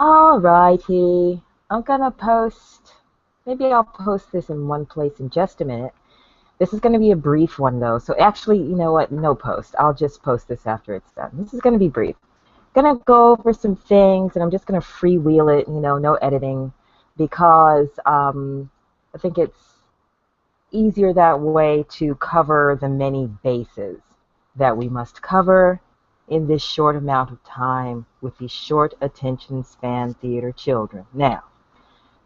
Alrighty. I'm gonna post, maybe I'll post this in one place in just a minute. This is gonna be a brief one though. So actually, you know what? No post. I'll just post this after it's done. This is gonna be brief. Gonna go over some things and I'm just gonna freewheel it, no editing because I think it's easier that way to cover the many bases that we must cover in this short amount of time with these short attention span theater children. Now,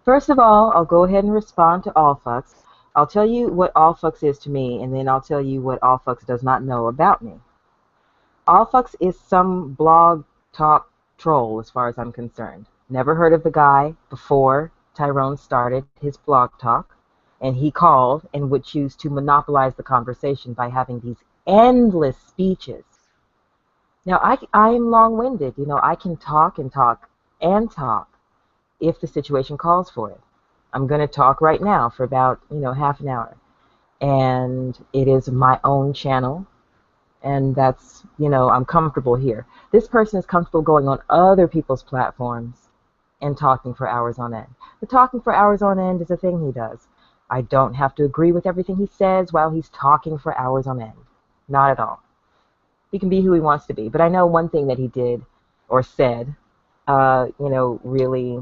first of all, I'll go ahead and respond to all fucks. I'll tell you what all fucks is to me, and then I'll tell you what all fucks does not know about me. All fucks is some blog talk troll as far as I'm concerned. Never heard of the guy before Tyrone started his blog talk, and he called and would choose to monopolize the conversation by having these endless speeches. Now, I'm long-winded. I can talk and talk and talk if the situation calls for it. I'm going to talk right now for about, half an hour. And it is my own channel. And that's, I'm comfortable here. This person is comfortable going on other people's platforms and talking for hours on end. The talking for hours on end is a thing he does. I don't have to agree with everything he says while he's talking for hours on end. Not at all. He can be who he wants to be. But I know one thing that he did or said, really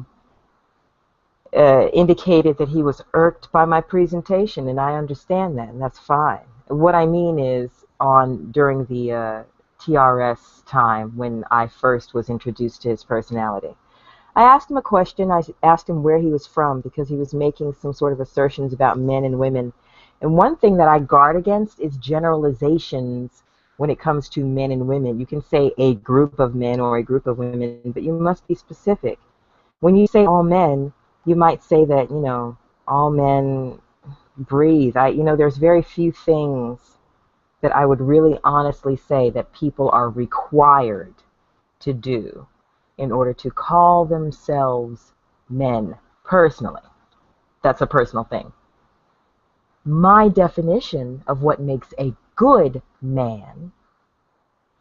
indicated that he was irked by my presentation, and I understand that, and that's fine. What I mean is during the TRS time when I first was introduced to his personality. I asked him a question. I asked him where he was from because he was making some sort of assertions about men and women. And one thing that I guard against is generalizations when it comes to men and women. You can say a group of men or a group of women, but you must be specific. When you say all men, you might say that, all men breathe. There's very few things that I would really honestly say that people are required to do in order to call themselves men, personally. That's a personal thing. My definition of what makes a good man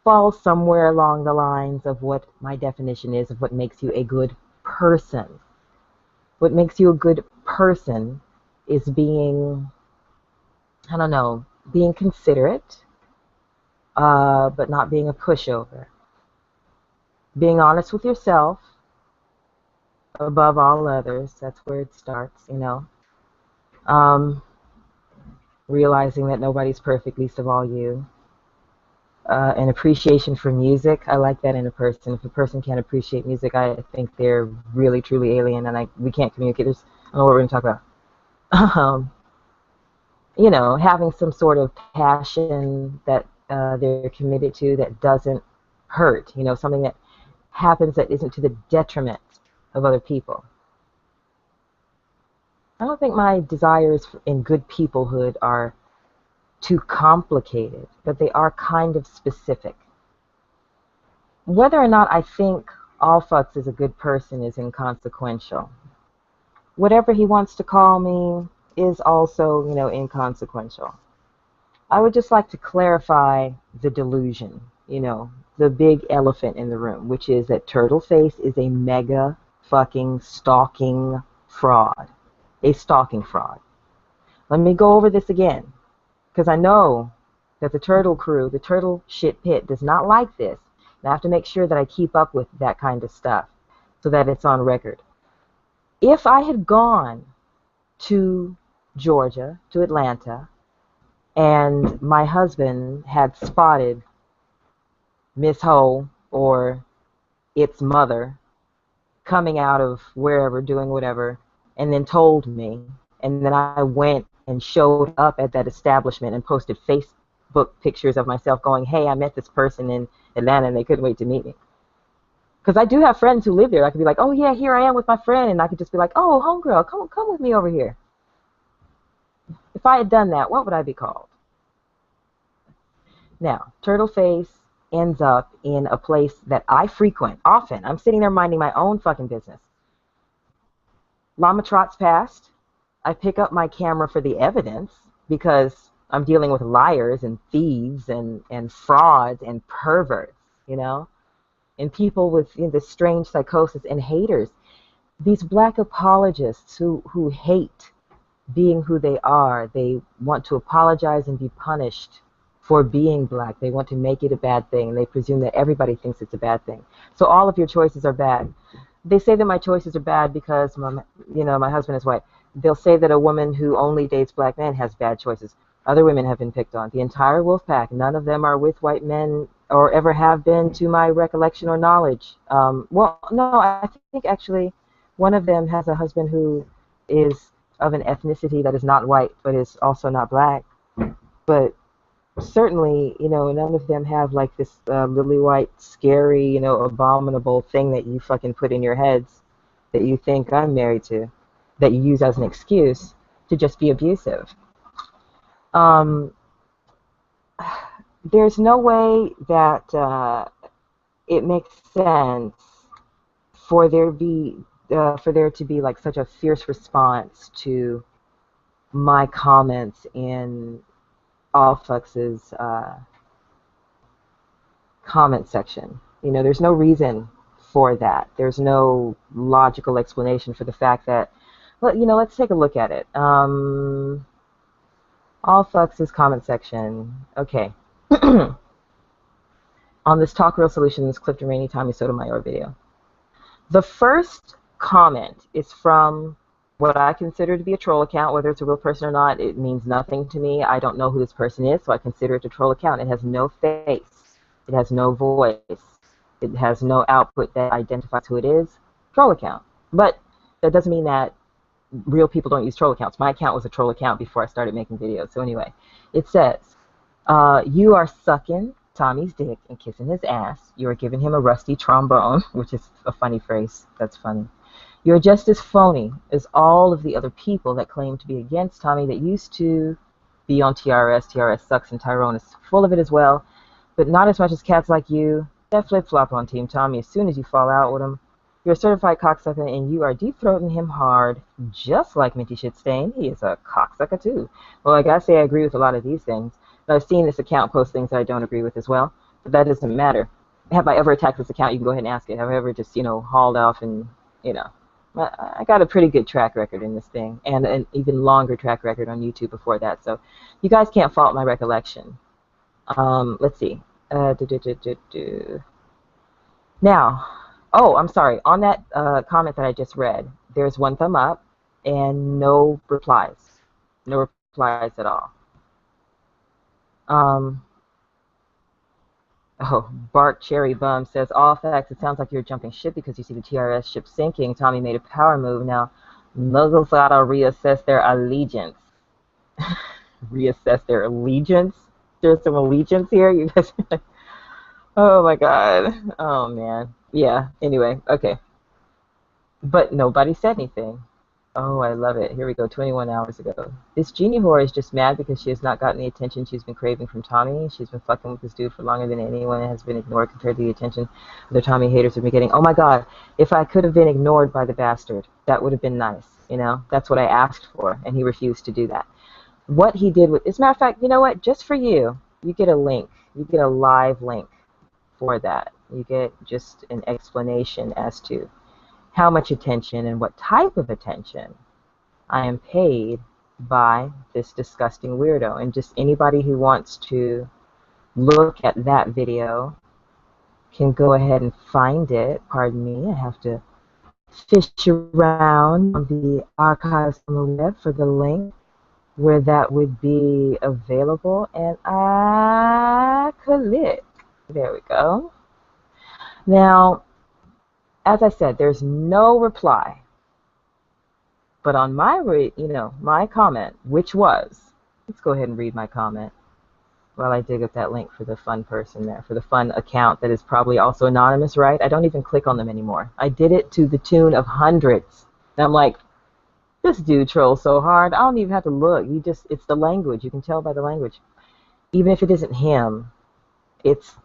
falls somewhere along the lines of what my definition is of what makes you a good person. What makes you a good person is being, being considerate, but not being a pushover. Being honest with yourself above all others. That's where it starts, realizing that nobody's perfect, least of all you. An appreciation for music. I like that in a person. If a person can't appreciate music, I think they're really, truly alien, and we can't communicate. I don't know what we're going to talk about. Having some sort of passion that they're committed to that doesn't hurt. Something that happens that isn't to the detriment of other people. I don't think my desires in good peoplehood are too complicated, but they are kind of specific. Whether or not I think all fucks is a good person is inconsequential. Whatever he wants to call me is also, inconsequential. I would just like to clarify the delusion, the big elephant in the room, which is that Turtleface is a mega fucking stalking fraud. A stalking fraud. Let me go over this again, because I know that the Turtle crew, the Turtle shit pit, does not like this. And I have to make sure that I keep up with that kind of stuff so that it's on record. If I had gone to Georgia, to Atlanta, and my husband had spotted Miss Ho or its mother coming out of wherever, doing whatever, and then told me, and then I went and showed up at that establishment and posted Facebook pictures of myself going, hey, I met this person in Atlanta and they couldn't wait to meet me. Because I do have friends who live there. I could be like, oh yeah, here I am with my friend, and I could just be like, oh, homegirl, come with me over here. If I had done that, what would I be called? Now, Turtleface ends up in a place that I frequent often. I'm sitting there minding my own fucking business. Llama trots past. I pick up my camera for the evidence because I'm dealing with liars and thieves and frauds and perverts, and people with this strange psychosis and haters. These black apologists who hate being who they are. They want to apologize and be punished for being black. They want to make it a bad thing. They presume that everybody thinks it's a bad thing. So all of your choices are bad. They say that my choices are bad because my husband is white. They'll say that a woman who only dates black men has bad choices. Other women have been picked on. The entire wolf pack, none of them are with white men or ever have been to my recollection or knowledge. Well, no, I think actually one of them has a husband who is of an ethnicity that is not white but is also not black. But certainly, none of them have like this lily white, scary, abominable thing that you fucking put in your heads that you think I'm married to, that you use as an excuse to just be abusive. Um, there's no way that it makes sense for there to be like such a fierce response to my comments in Allfux's comment section. There's no reason for that. There's no logical explanation for the fact that, well, let's take a look at it. Allfux's comment section. Okay. On this Talk Real Solution, this clipped in Rainy Tommy Sotomayor video. The first comment is from what I consider to be a troll account. Whether it's a real person or not, it means nothing to me. I don't know who this person is, so I consider it a troll account. It has no face. It has no voice. It has no output that identifies who it is. Troll account. But that doesn't mean that real people don't use troll accounts. My account was a troll account before I started making videos. So anyway, it says, you are sucking Tommy's dick and kissing his ass. You are giving him a rusty trombone, which is a funny phrase. That's funny. You're just as phony as all of the other people that claim to be against Tommy that used to be on TRS. TRS sucks, and Tyrone is full of it as well, but not as much as cats like you that flip-flop on Team Tommy as soon as you fall out with him. You're a certified cocksucker, and you are deep-throating him hard, just like Minty Shitstain. He is a cocksucker, too. Well, I gotta say I agree with a lot of these things. And I've seen this account post things that I don't agree with as well, but that doesn't matter. Have I ever attacked this account? You can go ahead and ask it. Have I ever just, hauled off and, I got a pretty good track record in this thing, and an even longer track record on YouTube before that, so you guys can't fault my recollection. Let's see. Now, oh, I'm sorry. On that comment that I just read, there's one thumb up and no replies. No replies at all. Oh, Bark Cherry Bum says, all facts, it sounds like you're jumping ship because you see the TRS ship sinking. Tommy made a power move. Now, muggles gotta reassess their allegiance. Reassess their allegiance? There's some allegiance here? You guys... Oh, my God. Oh, man. Yeah, anyway, okay. But nobody said anything. Oh, I love it. Here we go, 21 hours ago. This genie whore is just mad because she has not gotten the attention she's been craving from Tommy. She's been fucking with this dude for longer than anyone and has been ignored compared to the attention the Tommy haters have been getting. Oh my God, if I could have been ignored by the bastard, that would have been nice, That's what I asked for, and he refused to do that. What he did with, as a matter of fact, you know what? Just for you, you get a link. You get a live link for that. You get just an explanation as to how much attention and what type of attention I am paid by this disgusting weirdo. And just anybody who wants to look at that video can go ahead and find it. Pardon me, I have to fish around on the archives on the web for the link where that would be available, and I click. There we go. Now, as I said, there's no reply. But on my, my comment, which was, let's go ahead and read my comment while I dig up that link for the fun person there, for the fun account that is probably also anonymous, right? I don't even click on them anymore. I did it to the tune of hundreds. And I'm like, this dude trolls so hard, I don't even have to look. It's the language. You can tell by the language. Even if it isn't him, it's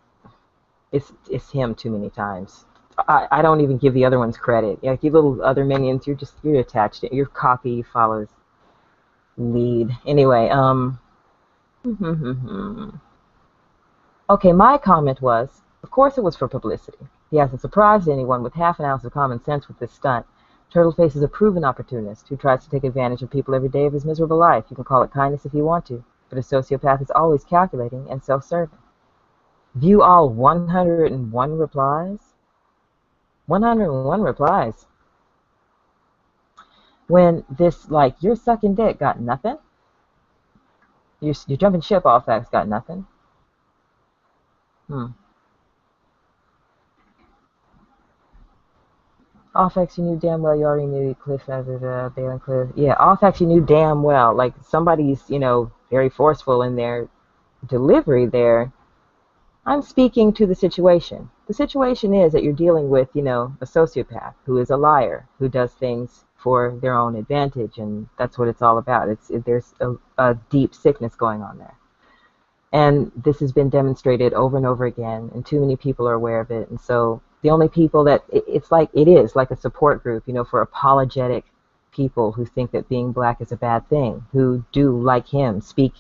him too many times. I don't even give the other ones credit. Like, you little other minions, you're attached. You're cocky, you follow lead. Anyway, okay, my comment was, of course it was for publicity. He hasn't surprised anyone with half an ounce of common sense with this stunt. Turtleface is a proven opportunist who tries to take advantage of people every day of his miserable life. You can call it kindness if you want to, but a sociopath is always calculating and self-serving. View all 101 replies. 101 replies. When this, like, you're sucking dick got nothing. You're jumping ship, all facts got nothing. All facts you knew damn well. You already knew Cliff as a Balin Cliff. Yeah, all facts you knew damn well. Like, somebody's, very forceful in their delivery there. I'm speaking to the situation. The situation is that you're dealing with, a sociopath who is a liar, who does things for their own advantage, and that's what it's all about. There's a deep sickness going on there. And this has been demonstrated over and over again, and too many people are aware of it. And so the only people that, it is like a support group, for apologetic people who think that being black is a bad thing, who do, like him, speak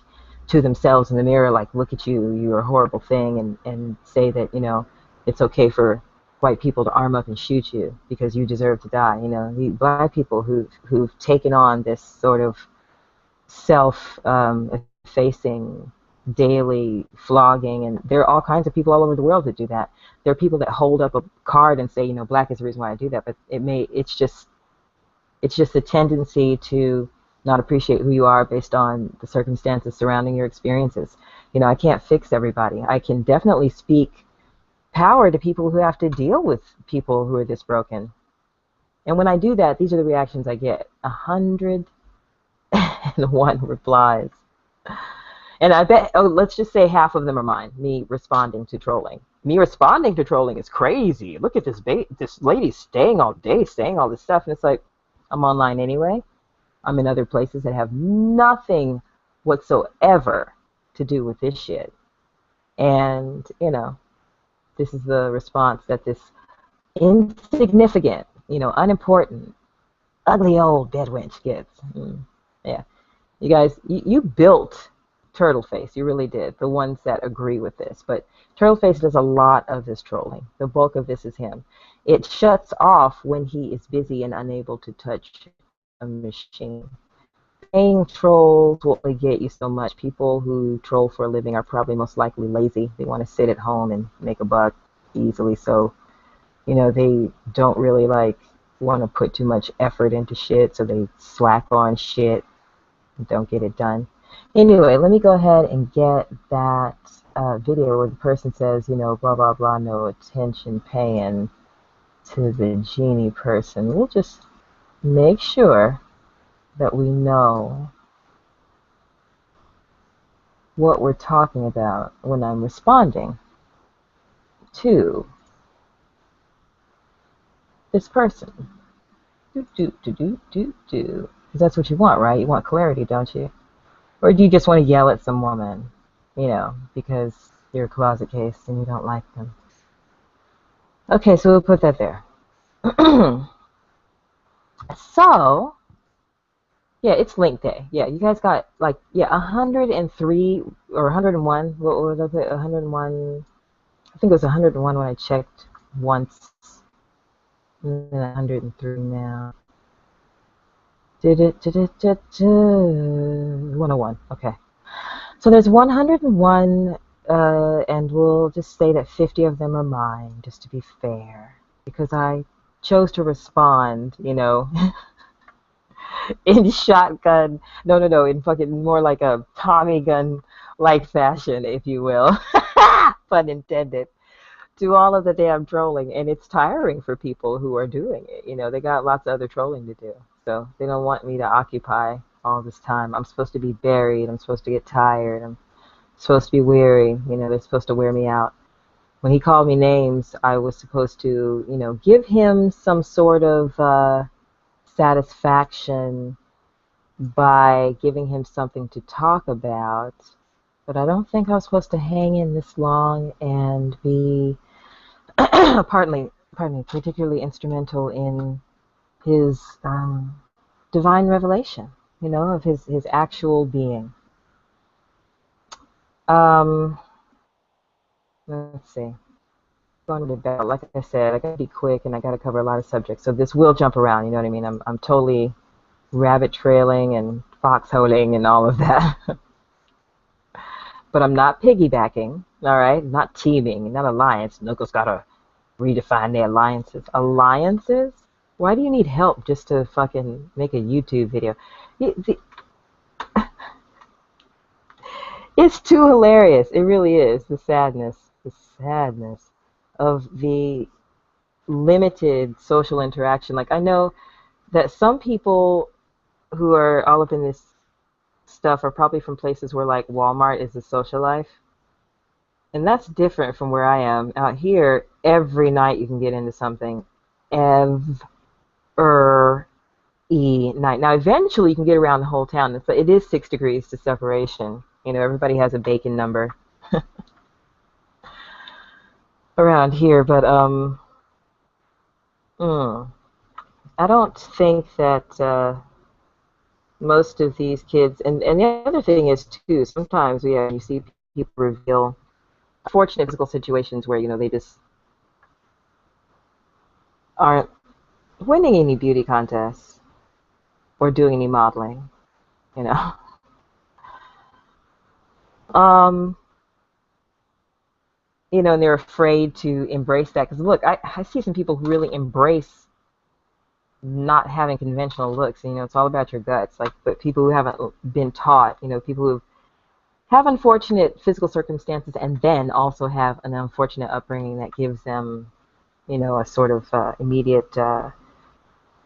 to themselves in the mirror like, look at you, you're a horrible thing, and say that, it's okay for white people to arm up and shoot you because you deserve to die. The black people who've taken on this sort of self-effacing daily flogging, and there are all kinds of people all over the world that do that. There are people that hold up a card and say, black is the reason why I do that, but it's just a tendency to not appreciate who you are based on the circumstances surrounding your experiences. I can't fix everybody. I can definitely speak power to people who have to deal with people who are this broken. And when I do that, these are the reactions I get. 101 replies. And I bet, let's just say half of them are mine, me responding to trolling. Me responding to trolling is crazy. Look at this lady staying all day, saying all this stuff. And it's like, I'm online anyway. I'm in other places that have nothing whatsoever to do with this shit. And, this is the response that this insignificant, unimportant, ugly old dead wench gets. Yeah. You guys, you built Turtleface, you really did, the ones that agree with this. But Turtleface does a lot of this trolling. The bulk of this is him. It shuts off when he is busy and unable to touch a machine. Paying trolls will only get you so much. People who troll for a living are probably most likely lazy. They want to sit at home and make a buck easily. So, they don't really want to put too much effort into shit, so they slack on shit and don't get it done. Anyway, let me go ahead and get that video where the person says, blah, blah, blah, no attention paying to the genie person. We'll just make sure that we know what we're talking about when I'm responding to this person. Because that's what you want, right? You want clarity, don't you? Or do you just want to yell at some woman, because you're a closet case and you don't like them? Okay, so we'll put that there. So, yeah, it's link day. Yeah, you guys got 103 or 101. What was I put? 101. I think it was 101 when I checked once. And then 103 now. 101. Okay. So there's 101, and we'll just say that 50 of them are mine, just to be fair, because I chose to respond, in shotgun. No, in fucking more like a Tommy gun-like fashion, if you will. Pun intended. Do all of the damn trolling, and it's tiring for people who are doing it. They got lots of other trolling to do, so they don't want me to occupy all this time. I'm supposed to be buried. I'm supposed to get tired. I'm supposed to be weary. They're supposed to wear me out. When he called me names, I was supposed to, give him some sort of satisfaction by giving him something to talk about. But I don't think I was supposed to hang in this long and be pardon me, particularly instrumental in his divine revelation, of his actual being. Let's see. going about. Like I said, I gotta be quick and I gotta cover a lot of subjects. So this will jump around, you know what I mean? I'm totally rabbit trailing and foxholing and all of that. But I'm not piggybacking, all right? Not teaming, not alliance. Nuckles gotta redefine their alliances. Alliances? Why do you need help just to fucking make a YouTube video? It's too hilarious. It really is. The sadness of the limited social interaction. Like, I know that some people who are all up in this stuff are probably from places where, like, Walmart is the social life. And that's different from where I am. Out here, every night you can get into something. Every night. Now, eventually you can get around the whole town. It is 6 degrees to separation. You know, everybody has a bacon number around here. But, I don't think that most of these kids, and the other thing is, too, sometimes you see people reveal unfortunate physical situations where, you know, they just aren't winning any beauty contests or doing any modeling, you know. Um, you know, and they're afraid to embrace that. Because, look, I see some people who really embrace not having conventional looks. You know, it's all about your guts. Like, but people who haven't been taught, you know, people who have unfortunate physical circumstances and then also have an unfortunate upbringing that gives them, you know, a sort of immediate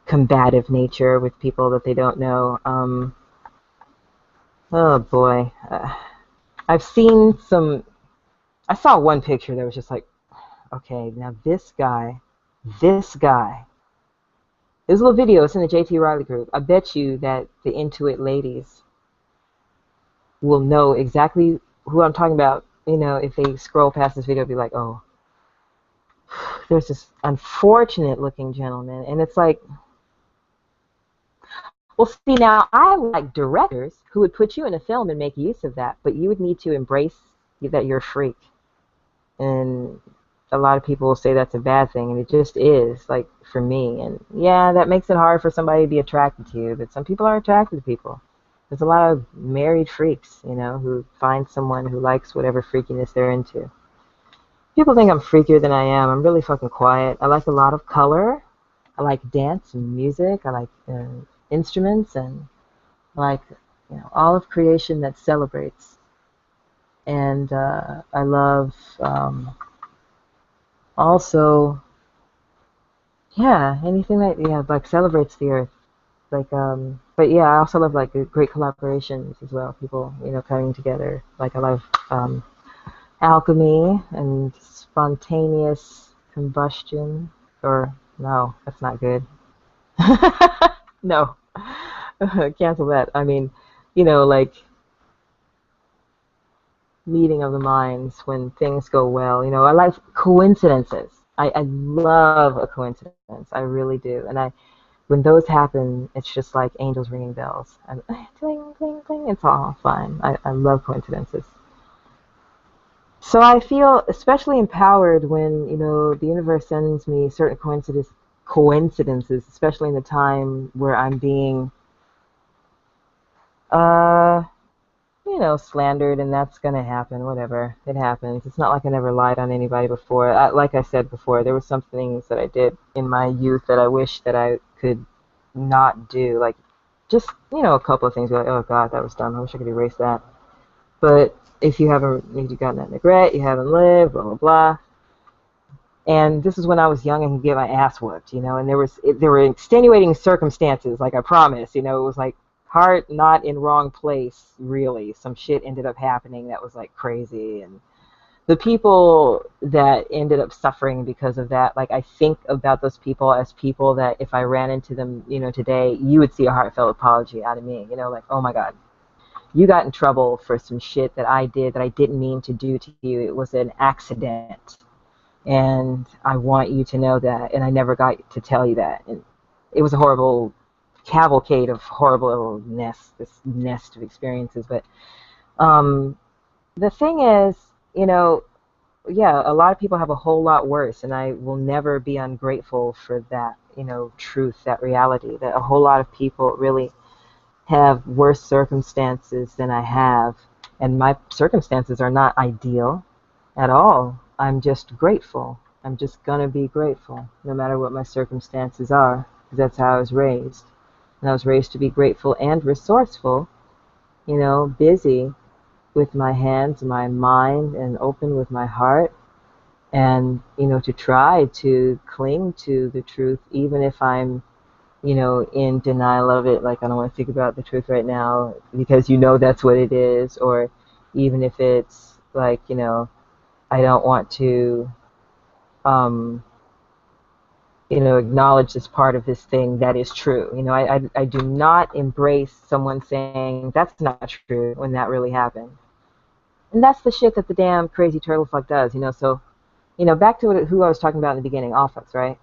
combative nature with people that they don't know. Oh boy. I've seen some, I saw one picture that was just like, okay, now this guy, this there's a little video, it's in the JT Riley group. I bet you that the Intuit ladies will know exactly who I'm talking about. You know, if they scroll past this video, be like, oh, there's this unfortunate looking gentleman. And it's like, well, see, now I like directors who would put you in a film and make use of that, but you would need to embrace that you're a freak. And a lot of people will say that's a bad thing, and it just is, like, for me. And yeah, that makes it hard for somebody to be attracted to you, but some people are attracted to people. There's a lot of married freaks, you know, who find someone who likes whatever freakiness they're into. People think I'm freakier than I am. I'm really fucking quiet. I like a lot of color. I like dance and music. I like instruments, and I like, you know, all of creation that celebrates. And I love also, yeah, anything that like celebrates the earth. Like, but yeah, I also love like great collaborations as well. People, you know, coming together. Like, I love alchemy and spontaneous combustion. Or no, that's not good. No, cancel that. I mean, you know, like meeting of the minds when things go well. You know, I like coincidences. I love a coincidence. I really do. And when those happen, it's just like angels ringing bells. And cling, cling, cling. It's all fine. I love coincidences. So I feel especially empowered when, you know, the universe sends me certain coincidences, especially in the time where I'm being, uh, you know, slandered, and that's going to happen, whatever. It happens. It's not like I never lied on anybody before. Like I said before, there were some things that I did in my youth that I wish that I could not do. Like, just, you know, a couple of things. You're like, oh, God, that was dumb. I wish I could erase that. But if you got that regret, you haven't lived, blah, blah, blah. And this is when I was young and could get my ass whooped, you know, and there were extenuating circumstances, like I promise, you know, it was like heart not in wrong place, really. Some shit ended up happening that was like crazy, and the people that ended up suffering because of that, like, I think about those people as people that if I ran into them, you know, today, you would see a heartfelt apology out of me, you know, like, oh my God, you got in trouble for some shit that I did that I didn't mean to do to you. It was an accident. And I want you to know that, and I never got to tell you that. And it was a horrible cavalcade of horribleness, this nest of experiences. But the thing is, you know, yeah, a lot of people have a whole lot worse, and I will never be ungrateful for that, truth, that reality, that a whole lot of people really have worse circumstances than I have, and my circumstances are not ideal at all. I'm just grateful. I'm just gonna be grateful, no matter what my circumstances are, because that's how I was raised. And I was raised to be grateful and resourceful, busy with my hands, my mind, and open with my heart, and to try to cling to the truth, even if I'm in denial of it, like I don't want to think about the truth right now because that's what it is, or even if it's like, I don't want to, um, acknowledge this part of this thing that is true. I do not embrace someone saying that's not true when that really happened. And that's the shit that the damn crazy turtle fuck does, so, back to who I was talking about in the beginning, Offense, right?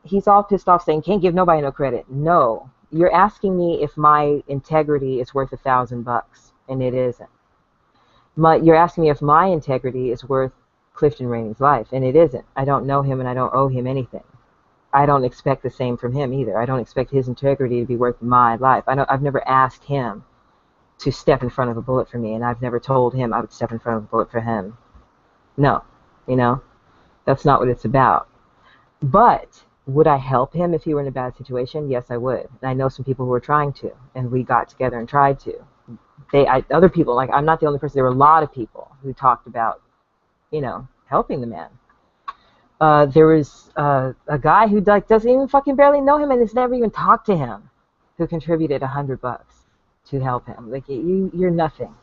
He's all pissed off saying, can't give nobody no credit. No, you're asking me if my integrity is worth $1,000, and it isn't. You're asking me if my integrity is worth Clifton Rainey's life, and it isn't. I don't know him, and I don't owe him anything. I don't expect the same from him either. I don't expect his integrity to be worth my life. I've never asked him to step in front of a bullet for me, and I've never told him I would step in front of a bullet for him. No, that's not what it's about. But would I help him if he were in a bad situation? Yes, I would. And I know some people who were trying to, and we got together and tried to. Other people, like I'm not the only person. There were a lot of people who talked about, helping the man. There was a guy who doesn't even fucking barely know him and has never even talked to him, who contributed $100 to help him. Like you're nothing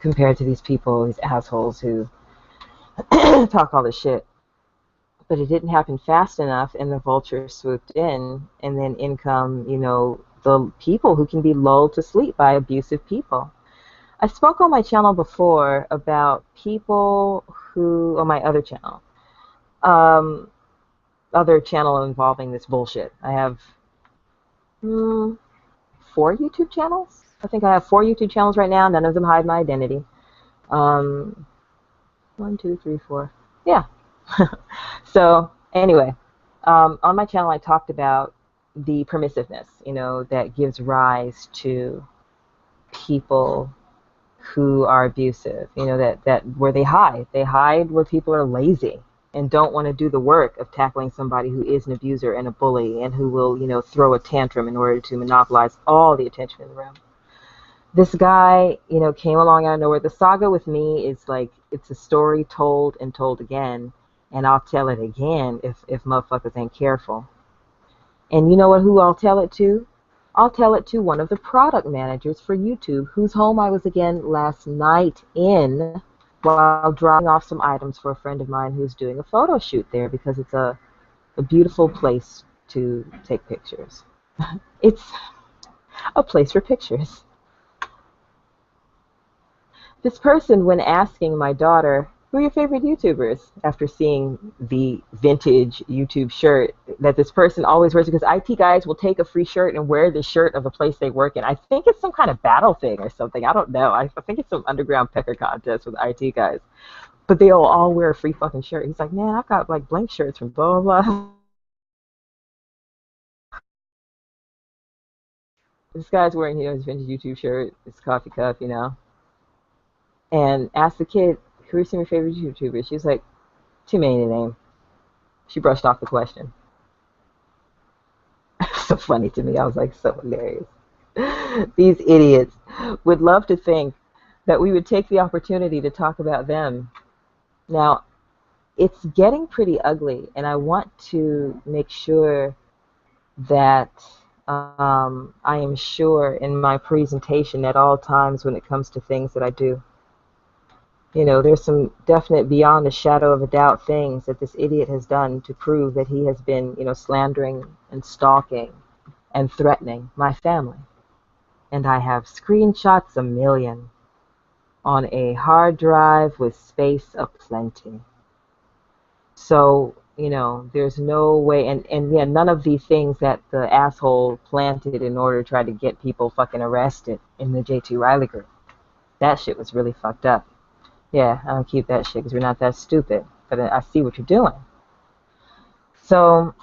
compared to these people, these assholes who talk all this shit. But it didn't happen fast enough, and the vulture swooped in, and then in come, the people who can be lulled to sleep by abusive people. I spoke on my channel before about people who, on my other channel involving this bullshit. I have 4 YouTube channels. I think I have 4 YouTube channels right now. None of them hide my identity. 1, 2, 3, 4. Yeah. So anyway, on my channel I talked about the permissiveness, that gives rise to people who are abusive, that where they hide where people are lazy and don't want to do the work of tackling somebody who is an abuser and a bully and who will, throw a tantrum in order to monopolize all the attention in the room. This guy, came along out of nowhere. The saga with me is like, it's a story told and told again, and I'll tell it again if motherfuckers ain't careful. And you know what? Who I'll tell it to? I'll tell it to one of the product managers for YouTube, whose home I was again last night in while dropping off some items for a friend of mine who's doing a photo shoot there because it's a beautiful place to take pictures. It's a place for pictures. This person, when asking my daughter, who are your favorite YouTubers, after seeing the vintage YouTube shirt that this person always wears, because IT guys will take a free shirt and wear the shirt of the place they work in. I think it's some kind of battle thing or something. I don't know. I think it's some underground pecker contest with IT guys. But they'll all wear a free fucking shirt. He's like, man, I've got like blank shirts from blah, blah, blah. This guy's wearing, his vintage YouTube shirt, his coffee cup, and asked the kid, who are some of your favorite YouTubers? She was like, too many to name. She brushed off the question. So funny to me. I was like, so hilarious. These idiots would love to think that we would take the opportunity to talk about them. Now, it's getting pretty ugly, and I want to make sure that I am sure in my presentation at all times when it comes to things that I do. There's some definite beyond a shadow of a doubt things that this idiot has done to prove that he has been, slandering and stalking and threatening my family. And I have screenshots a million on a hard drive with space aplenty. So, there's no way, and yeah, none of these things that the asshole planted in order to try to get people fucking arrested in the J2 Riley group. That shit was really fucked up. Yeah, I don't keep that shit because we're not that stupid. But I see what you're doing. So,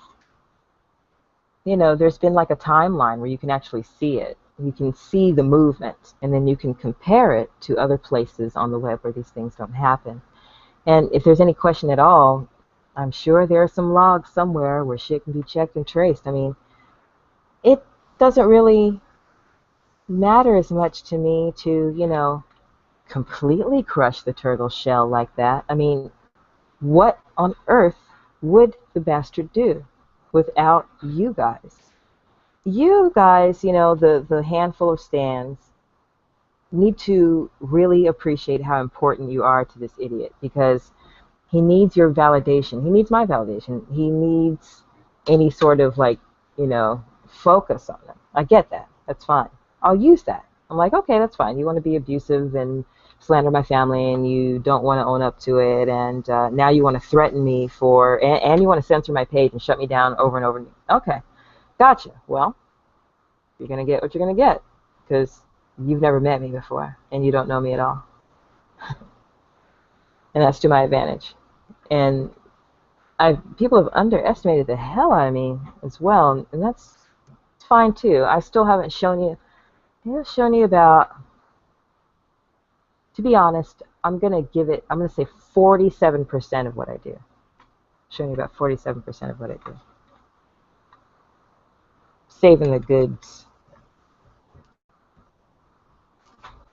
there's been like a timeline where you can actually see it. You can see the movement, and then you can compare it to other places on the web where these things don't happen. And if there's any question at all, I'm sure there are some logs somewhere where shit can be checked and traced. I mean, it doesn't really matter as much to me to, completely crush the turtle shell like that. I mean, what on earth would the bastard do without you guys? You guys, the handful of stands, need to really appreciate how important you are to this idiot because he needs your validation. He needs my validation. He needs any sort of like, focus on him. I get that. That's fine. I'll use that. I'm like, okay, that's fine. You want to be abusive and slander my family and you don't want to own up to it and now you want to threaten me and you want to censor my page and shut me down over and over. Okay, gotcha. Well, you're going to get what you're going to get because you've never met me before and you don't know me at all. And that's to my advantage. And people have underestimated the hell out of me as well, and that's fine too. I still haven't shown you. I've shown you about. To be honest, I'm gonna say 47% of what I do. Showing you about 47% of what I do. Saving the goods,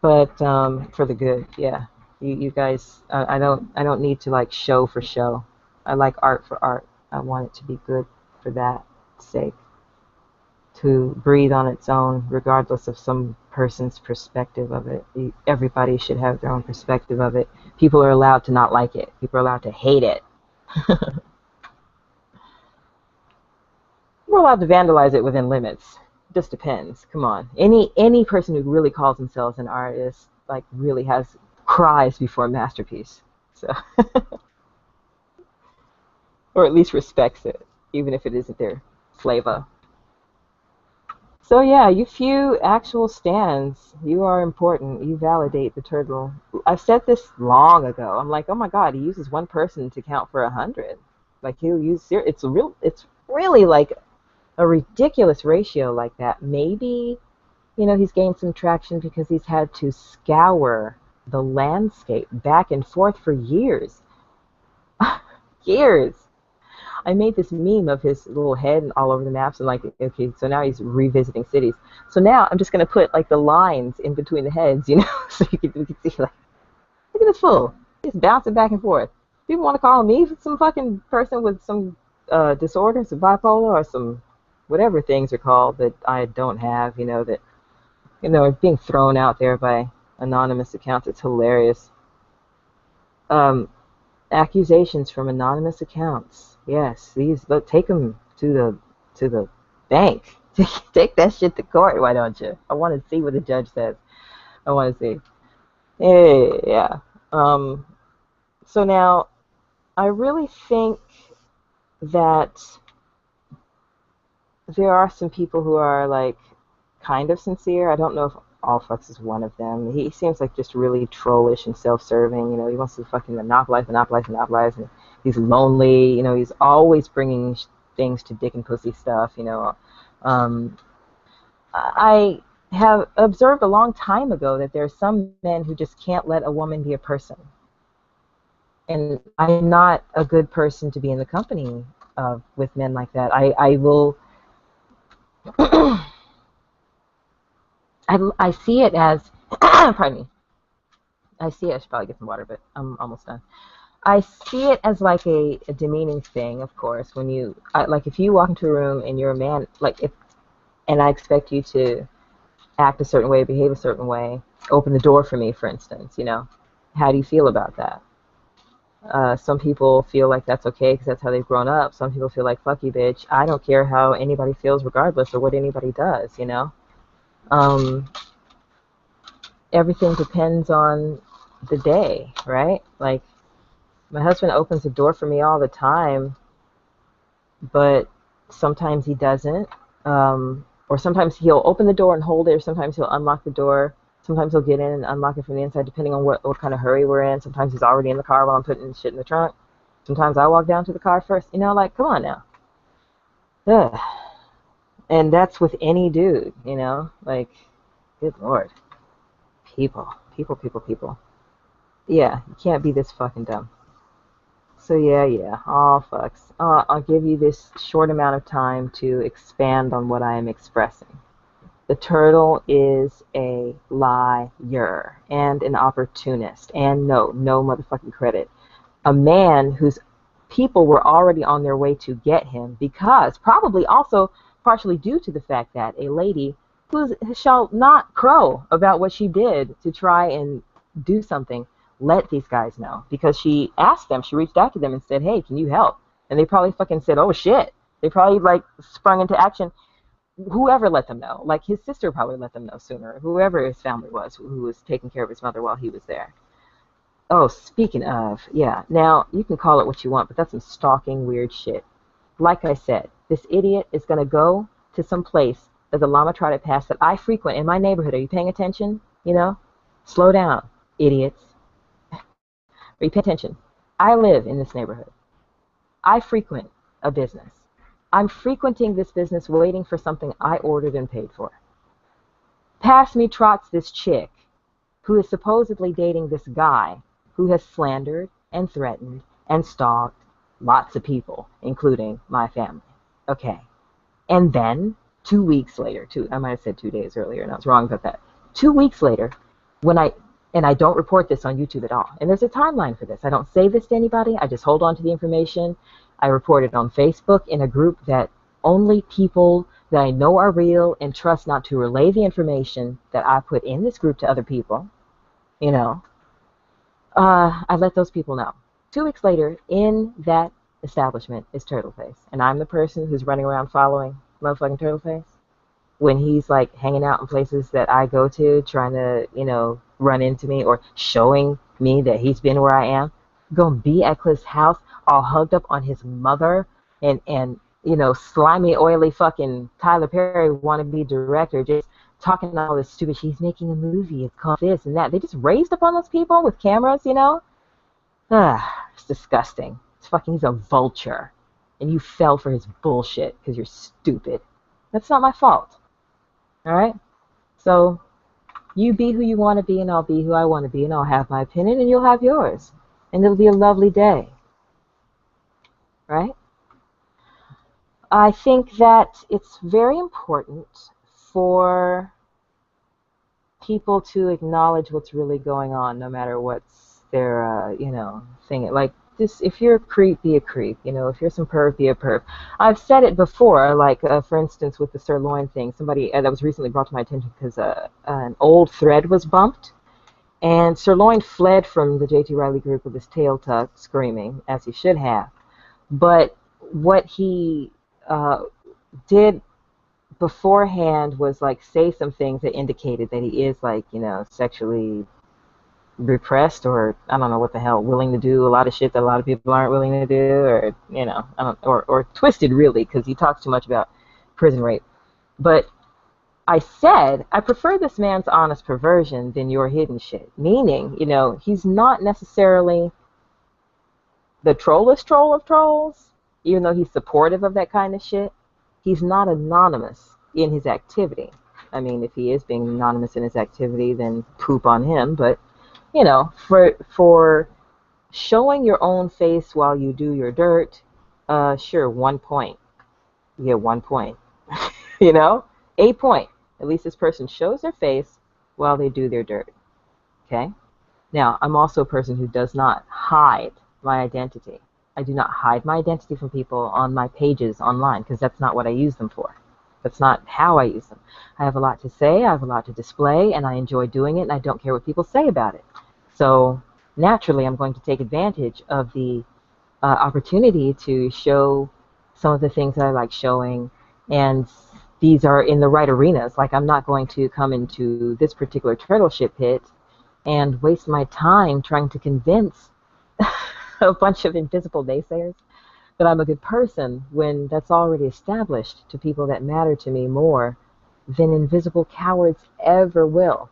but for the good, yeah. You guys, I don't need to like show for show. I like art for art. I want it to be good for that sake. To breathe on its own, regardless of some person's perspective of it. Everybody should have their own perspective of it. People are allowed to not like it. People are allowed to hate it. We're allowed to vandalize it within limits. It just depends. Come on. Any person who really calls themselves an artist, like, really has cries before a masterpiece. So, or at least respects it, even if it isn't their flavor. So yeah, you few actual stands. You are important. You validate the turtle. I've said this long ago. I'm like, oh my God, he uses one person to count for 100. Like it's really like a ridiculous ratio like that. Maybe, he's gained some traction because he's had to scour the landscape back and forth for years. Years. I made this meme of his little head all over the maps and like, okay, so now he's revisiting cities. So now I'm just gonna put like the lines in between the heads, so you can see like, look at this fool. He's bouncing back and forth. People want to call me some fucking person with some disorder, some bipolar, or some whatever things are called that I don't have, that are being thrown out there by anonymous accounts. It's hilarious. Um, Accusations from anonymous accounts. Yes, take them to the bank. Take that shit to court. Why don't you? I want to see what the judge says. I want to see. Yeah. So now, I really think that there are some people who are like kind of sincere. I don't know if Allfucks is one of them. He seems like just really trollish and self-serving. He wants to fucking monopolize, and he's lonely. He's always bringing things to dick and pussy stuff. I have observed a long time ago that there are some men who just can't let a woman be a person, and I'm not a good person to be in the company of with men like that. I will. I see it as, pardon me, I should probably get some water, but I'm almost done. I see it as like a demeaning thing, of course, when like if you walk into a room and you're a man, and I expect you to act a certain way, behave a certain way, open the door for me, for instance, how do you feel about that? Some people feel like that's okay because that's how they've grown up. Some people feel like, fuck you, bitch. I don't care how anybody feels regardless or what anybody does, Um, Everything depends on the day, right? Like, my husband opens the door for me all the time, but sometimes he doesn't. Or sometimes he'll open the door and hold it, or sometimes he'll unlock the door Sometimes he'll get in and unlock it from the inside, depending on what kind of hurry we're in. Sometimes he's already in the car while I'm putting shit in the trunk. Sometimes I walk down to the car first. You know, like, come on now. Ugh. And that's with any dude, you know? Like, good Lord. People. People, people, people. Yeah, you can't be this fucking dumb. So yeah, all fucks. I'll give you this short amount of time to expand on what I am expressing. The turtle is a liar and an opportunist, and no motherfucking credit. A man whose people were already on their way to get him, because probably also partially due to the fact that a lady who shall not crow about what she did to try and do something let these guys know, because she asked them, she reached out to them and said, hey, can you help? And they probably fucking said, oh shit. They probably like sprung into action. Whoever let them know, like his sister probably let them know sooner, whoever his family was who was taking care of his mother while he was there. Oh, speaking of, yeah, now you can call it what you want, but that's some stalking weird shit. Like I said, this idiot is going to go to some place that the Lama Trotted Pass that I frequent in my neighborhood. Are you paying attention? You know? Slow down, idiots. Are you paying attention? I live in this neighborhood. I frequent a business. I'm frequenting this business waiting for something I ordered and paid for. Past me trots this chick who is supposedly dating this guy who has slandered and threatened and stalked lots of people, including my family. Okay. And then 2 weeks later, I might have said 2 days earlier, and I was wrong about that. 2 weeks later, and I don't report this on YouTube at all. And there's a timeline for this. I don't say this to anybody. I just hold on to the information. I report it on Facebook in a group that only people that I know are real and trust not to relay the information that I put in this group to other people. You know, I let those people know. 2 weeks later, in that establishment is Turtleface. And I'm the person who's running around following motherfucking Turtleface when he's like hanging out in places that I go to, trying to, you know, run into me or showing me that he's been where I am. Gonna be at Cliff's house all hugged up on his mother and you know, slimy, oily fucking Tyler Perry wannabe director just talking all this stupid shit. He's making a movie. It's called this and that. They just raised up on those people with cameras, you know? It's disgusting. He's a vulture. And you fell for his bullshit because you're stupid. That's not my fault. All right? So you be who you want to be, and I'll be who I want to be, and I'll have my opinion, and you'll have yours. And it'll be a lovely day. Right? I think that it's very important for people to acknowledge what's really going on, no matter what's their, you know, thing. Like, this, if you're a creep, be a creep. You know, if you're some perv, be a perv. I've said it before, like, for instance, with the sirloin thing. Somebody that was recently brought to my attention because an old thread was bumped. And Sirloin fled from the J.T. Riley group with his tail tucked, screaming, as he should have. But what he did beforehand was, like, say some things that indicated that he is, like, you know, sexually repressed, or I don't know what the hell, willing to do a lot of shit that a lot of people aren't willing to do, or, you know, or twisted, really, because he talks too much about prison rape. But I said, I prefer this man's honest perversion than your hidden shit. Meaning, you know, he's not necessarily the trollest troll of trolls, even though he's supportive of that kind of shit. He's not anonymous in his activity. I mean, if he is being anonymous in his activity, then poop on him. But, you know, for showing your own face while you do your dirt, sure, 1 point. You get 1 point. You know? A point. At least this person shows their face while they do their dirt. Okay? Now, I'm also a person who does not hide my identity. I do not hide my identity from people on my pages online, because that's not what I use them for. That's not how I use them. I have a lot to say, I have a lot to display, and I enjoy doing it, and I don't care what people say about it. So, naturally, I'm going to take advantage of the opportunity to show some of the things that I like showing, and these are in the right arenas. Like, I'm not going to come into this particular turtle shit pit and waste my time trying to convince a bunch of invisible naysayers that I'm a good person, when that's already established to people that matter to me more than invisible cowards ever will.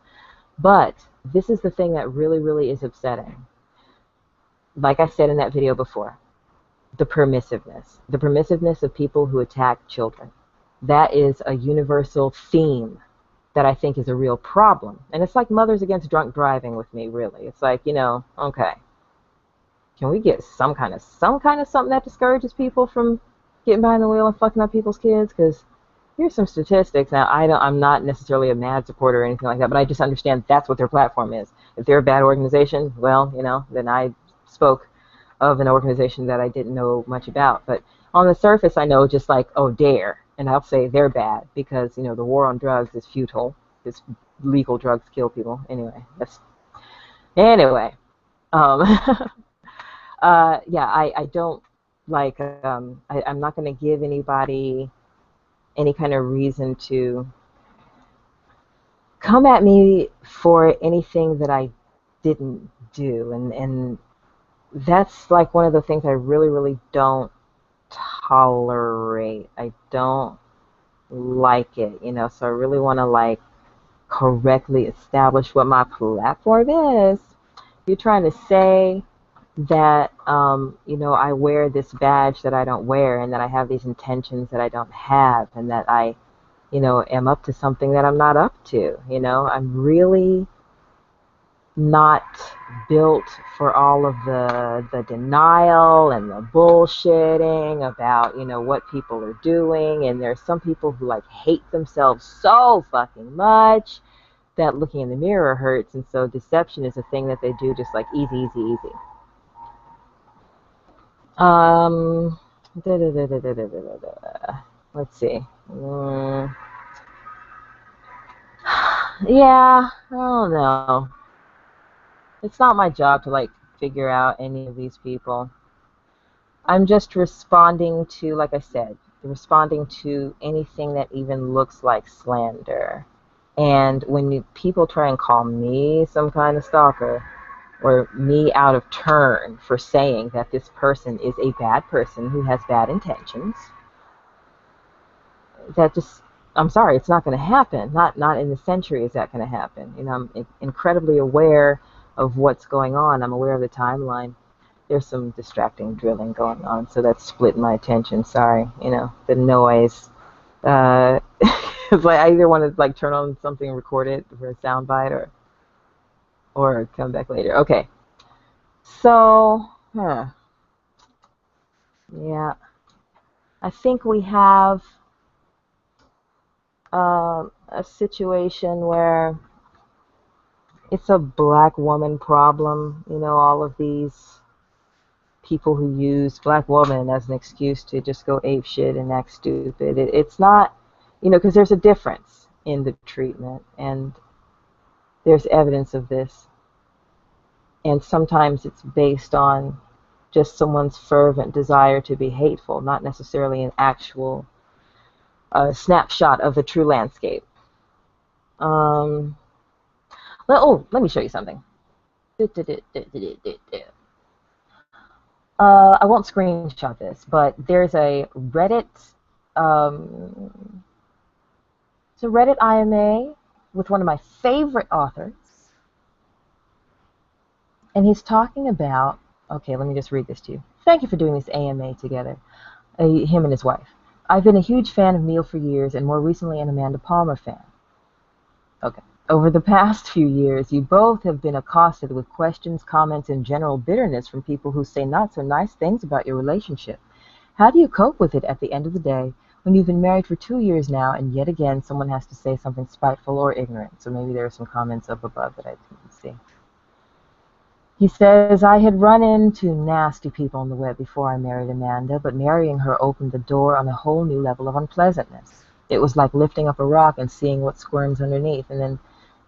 But this is the thing that really, really is upsetting. Like I said in that video before, the permissiveness. The permissiveness of people who attack children. That is a universal theme that I think is a real problem. And it's like mothers against drunk driving with me, really. It's like, okay, can we get some kind of something that discourages people from getting behind the wheel and fucking up people's kids? Because here's some statistics. Now, I'm not necessarily a mad supporter or anything like that, but I just understand that's what their platform is. If they're a bad organization, well, then I spoke of an organization that I didn't know much about. But on the surface, I know just like, oh, dare. And I'll say they're bad because, the war on drugs is futile. This legal drugs kill people. Anyway. Yeah, I don't like, I'm not going to give anybody any kind of reason to come at me for anything that I didn't do. And that's like one of the things I really, really don't tolerate. I don't like it, so I really want to like correctly establish what my platform is. You're trying to say that I wear this badge that I don't wear, and that I have these intentions that I don't have, and that I am up to something that I'm not up to. I'm really not built for all of the denial and the bullshitting about what people are doing. And there's some people who like hate themselves so fucking much that looking in the mirror hurts, and so deception is a thing that they do just like easy, easy, easy. Um, let's see. Yeah, I don't know. It's not my job to like figure out any of these people. I'm just responding to, like I said, responding to anything that even looks like slander. And when people try and call me some kind of stalker, or me out of turn for saying that this person is a bad person who has bad intentions, that just, I'm sorry, it's not going to happen. Not in the century is that going to happen. I'm incredibly aware of what's going on. I'm aware of the timeline. There's some distracting drilling going on, so that's split my attention. Sorry, the noise. It's like I either want to like turn on something and record it for a soundbite, or come back later. Okay. So, yeah, I think we have a situation where it's a black woman problem. All of these people who use black woman as an excuse to just go ape shit and act stupid. It's not, because there's a difference in the treatment, and there's evidence of this. And sometimes it's based on just someone's fervent desire to be hateful, not necessarily an actual snapshot of the true landscape. Let me show you something. I won't screenshot this, but there's a Reddit, it's a Reddit IMA with one of my favorite authors, and he's talking about, okay, let me just read this to you. Thank you for doing this AMA together, him and his wife. I've been a huge fan of Neil for years, and more recently an Amanda Palmer fan. Okay. Over the past few years, you both have been accosted with questions, comments, and general bitterness from people who say not so nice things about your relationship. How do you cope with it at the end of the day when you've been married for 2 years now, and yet again someone has to say something spiteful or ignorant? So maybe there are some comments up above that I didn't see. He says, I had run into nasty people on the web before I married Amanda, but marrying her opened the door on a whole new level of unpleasantness. It was like lifting up a rock and seeing what squirms underneath, and then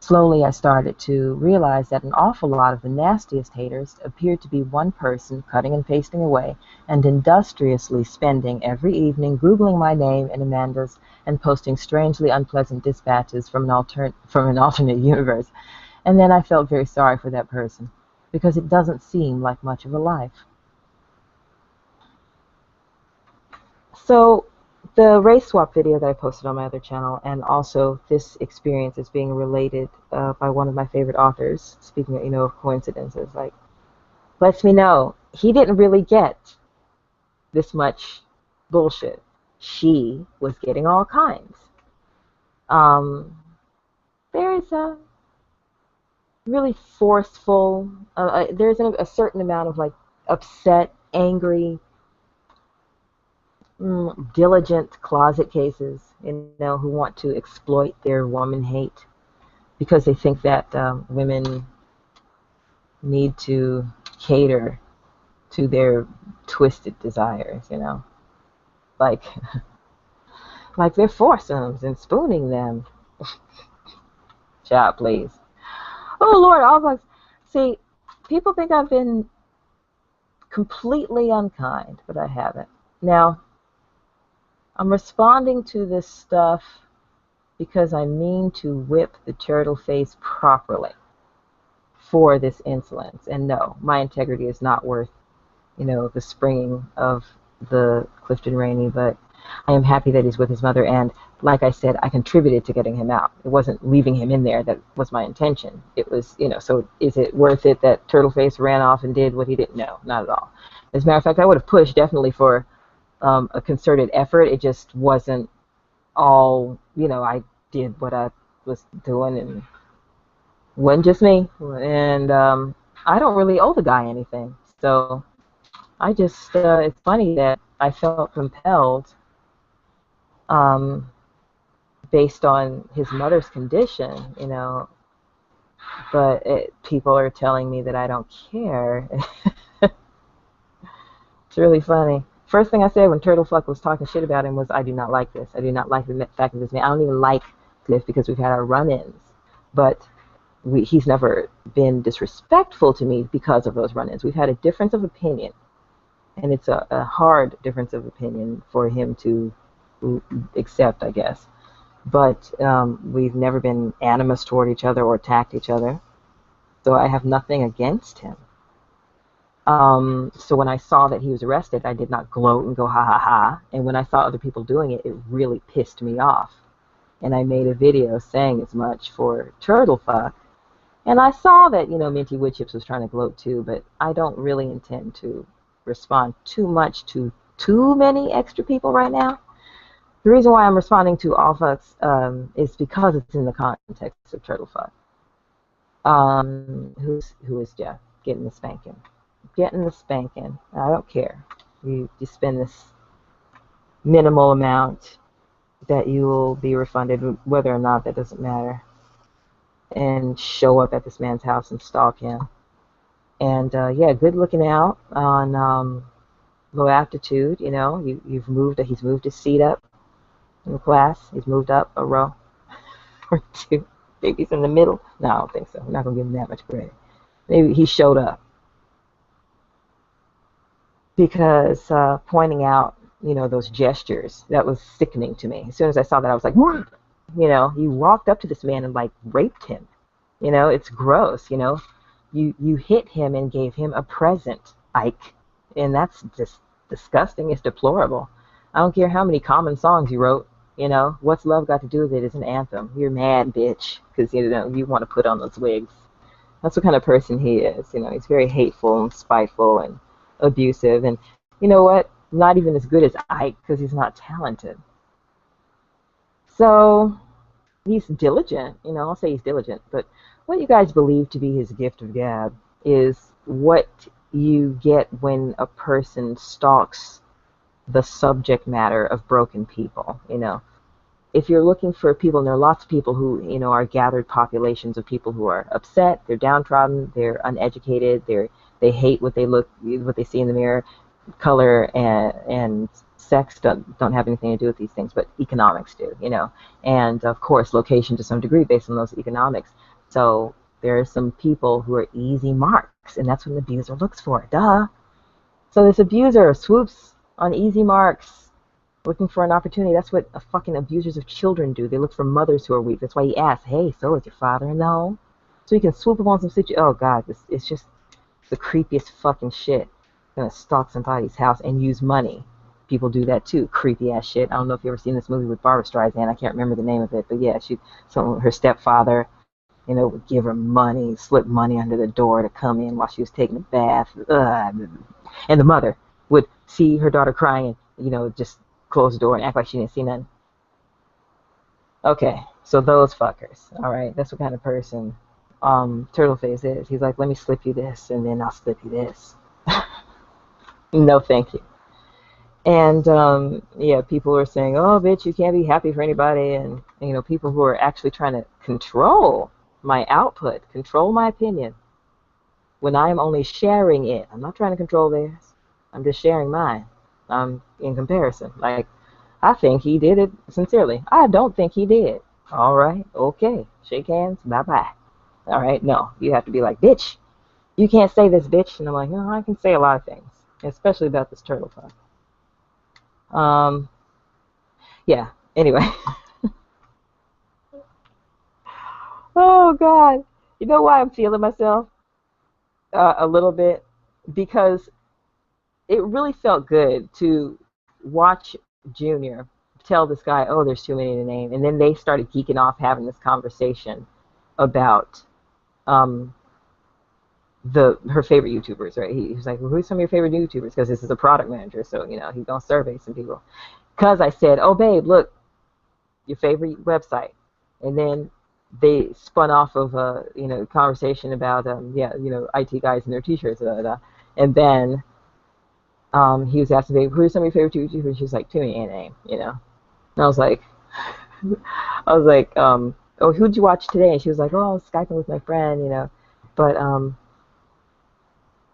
slowly I started to realize that an awful lot of the nastiest haters appeared to be one person cutting and pasting away and industriously spending every evening Googling my name and Amanda's and posting strangely unpleasant dispatches from an alternate universe. And then I felt very sorry for that person, because it doesn't seem like much of a life. So The race swap video that I posted on my other channel, and also this experience is being related by one of my favorite authors. Speaking of, of coincidences, like, lets me know he didn't really get this much bullshit. She was getting all kinds. Um, there is a really forceful, there's a certain amount of like upset, angry, diligent closet cases, who want to exploit their woman hate because they think that women need to cater to their twisted desires, like like they're foursomes and spooning them. Child, please. Oh Lord, all like, see, people think I've been completely unkind, but I haven't. Now, I'm responding to this stuff because I mean to whip the turtle face properly for this insolence. And no, my integrity is not worth, the springing of the Clifton Rainey, but I am happy that he's with his mother, and like I said, I contributed to getting him out. It wasn't leaving him in there that was my intention. It was, so is it worth it that Turtleface ran off and did what he didn't know? Not at all. As a matter of fact, I would have pushed definitely for a concerted effort. It just wasn't all, I did what I was doing, and it wasn't just me. And I don't really owe the guy anything. So I just, it's funny that I felt compelled, based on his mother's condition, but people are telling me that I don't care. It's really funny. First thing I said when Turtlefuck was talking shit about him was, I do not like this. I do not like the fact of this man. I don't even like Cliff because we've had our run-ins. But he's never been disrespectful to me because of those run-ins. We've had a difference of opinion. And it's a hard difference of opinion for him to accept, I guess. But we've never been animus toward each other or attacked each other. So I have nothing against him. So when I saw that he was arrested, I did not gloat and go ha ha ha. And when I saw other people doing it, it really pissed me off. And I made a video saying as much for Turtlefuck. And I saw that, Minty Woodchips was trying to gloat too, but I don't really intend to respond too much to too many extra people right now. The reason why I'm responding to all fucks is because it's in the context of Turtlefuck. Who is Jeff? Getting the spanking. Getting the spanking. I don't care. You spend this minimal amount that you will be refunded, whether or not, that doesn't matter. And show up at this man's house and stalk him. And yeah, good looking out on low aptitude. He's moved his seat up in the class. He's moved up a row or two. Maybe he's in the middle. No, I don't think so. I'm not gonna give him that much credit. Maybe he showed up because pointing out, those gestures, that was sickening to me. As soon as I saw that, I was like, what? You walked up to this man and like raped him. It's gross. You hit him and gave him a present, Ike, and that's just disgusting. It's deplorable. I don't care how many common songs you wrote. What's love got to do with it is an anthem. You're mad, bitch, because you want to put on those wigs. That's what kind of person he is. He's very hateful and spiteful and abusive, and you know what? Not even as good as Ike because he's not talented. So he's diligent. I'll say he's diligent, but what you guys believe to be his gift of gab is what you get when a person stalks the subject matter of broken people. If you're looking for people, and there are lots of people who, are gathered populations of people who are upset, they're downtrodden, they're uneducated, they hate what they see in the mirror. Color and sex don't have anything to do with these things, but economics do, and of course location to some degree based on those economics. So there are some people who are easy marks, and that's what an abuser looks for. Duh. So this abuser swoops on easy marks, looking for an opportunity. That's what fucking abusers of children do. They look for mothers who are weak. That's why he asks, hey, so is your father in the home? So you can swoop upon some situation. Oh God, it's just the creepiest fucking shit. Gonna stalk somebody's house and use money. people do that too. Creepy ass shit. I don't know if you ever seen this movie with Barbara Streisand. I can't remember the name of it, but yeah, her stepfather, would give her money, slip money under the door to come in while she was taking a bath. And the mother would see her daughter crying and, just close the door and act like she didn't see nothing. Okay, so those fuckers, all right, that's what kind of person Turtleface is. He's like, let me slip you this, and then I'll slip you this. No, thank you. And yeah, people are saying, oh, bitch, you can't be happy for anybody, and people who are actually trying to control my output, control my opinion, when I'm only sharing it. I'm not trying to control theirs. I'm just sharing mine. In comparison, like, I think he did it sincerely. I don't think he did. All right, okay, shake hands, bye-bye. All right, no, you have to be like, bitch, you can't say this, bitch. And I'm like, no, I can say a lot of things, especially about this turtle talk. Yeah, anyway. Oh, God. You know why I'm feeling myself a little bit? Because it really felt good to watch Junior tell this guy, oh, there's too many to name. And then they started geeking off having this conversation about her favorite YouTubers, right? He was like, well, who's some of your favorite YouTubers? Because this is a product manager, so, he's going to survey some people. Because I said, oh, babe, look, your favorite website. And then they spun off of a, conversation about, IT guys and their t-shirts, and then he was asking, babe, who's some of your favorite YouTubers? She was like, too many to name, And I was like, oh, who'd you watch today? And she was like, oh, I was Skyping with my friend, but I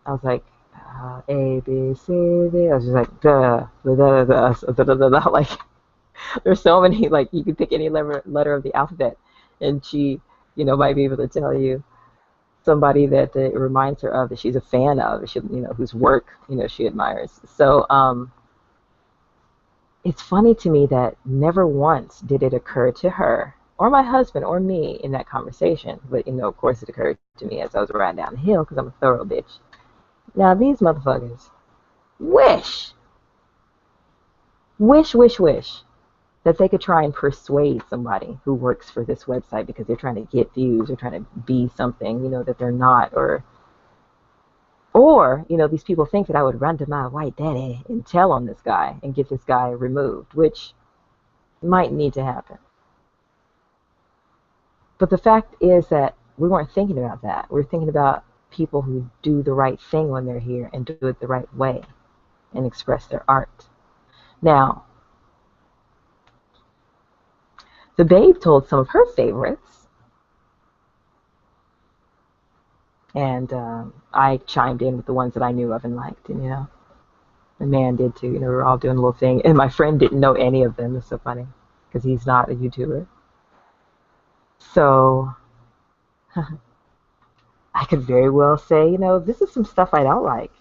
was like, A, B, C, D. I was just like, like, there's so many, like, you could pick any letter of the alphabet, and she, might be able to tell you somebody that it reminds her of, that she's a fan of, she, whose work, she admires. So, it's funny to me that never once did it occur to her, or my husband, or me in that conversation, but, of course it occurred to me as I was riding down the hill, because I'm a thorough bitch. Now, these motherfuckers wish that they could try and persuade somebody who works for this website because they're trying to get views or trying to be something, that they're not, or these people think that I would run to my white daddy and tell on this guy and get this guy removed, which might need to happen. But the fact is that we weren't thinking about that. We were thinking about people who do the right thing when they're here and do it the right way and express their art. Now, the babe told some of her favorites, and I chimed in with the ones that I knew of and liked, and the man did too. We were all doing a little thing, and my friend didn't know any of them. It's so funny because he's not a YouTuber. So I could very well say, this is some stuff I don't like.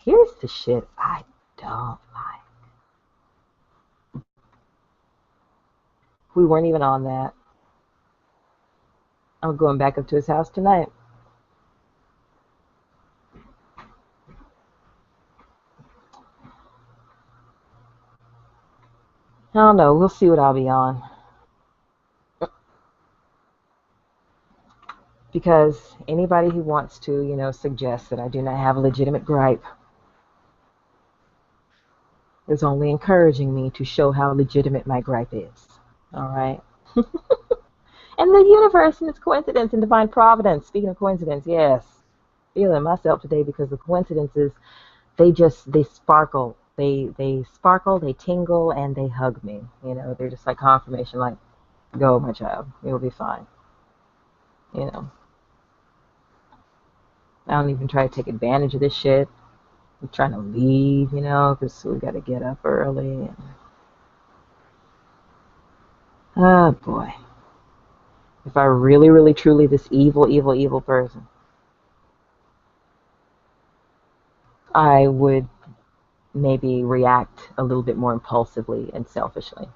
Here's the shit I don't like. We weren't even on that. I'm going back up to his house tonight. I don't know. We'll see what I'll be on. Because anybody who wants to, suggest that I do not have a legitimate gripe is only encouraging me to show how legitimate my gripe is. All right? And the universe and its coincidence and divine providence. Speaking of coincidence, yes. Feeling myself today because the coincidences, they sparkle. They sparkle, they tingle, and they hug me. They're just like confirmation, like, go, my child. You'll be fine. I don't even try to take advantage of this shit. I'm trying to leave, because we got to get up early. Oh, boy. If I really, really, truly this evil, evil, evil person, I would maybe react a little bit more impulsively and selfishly.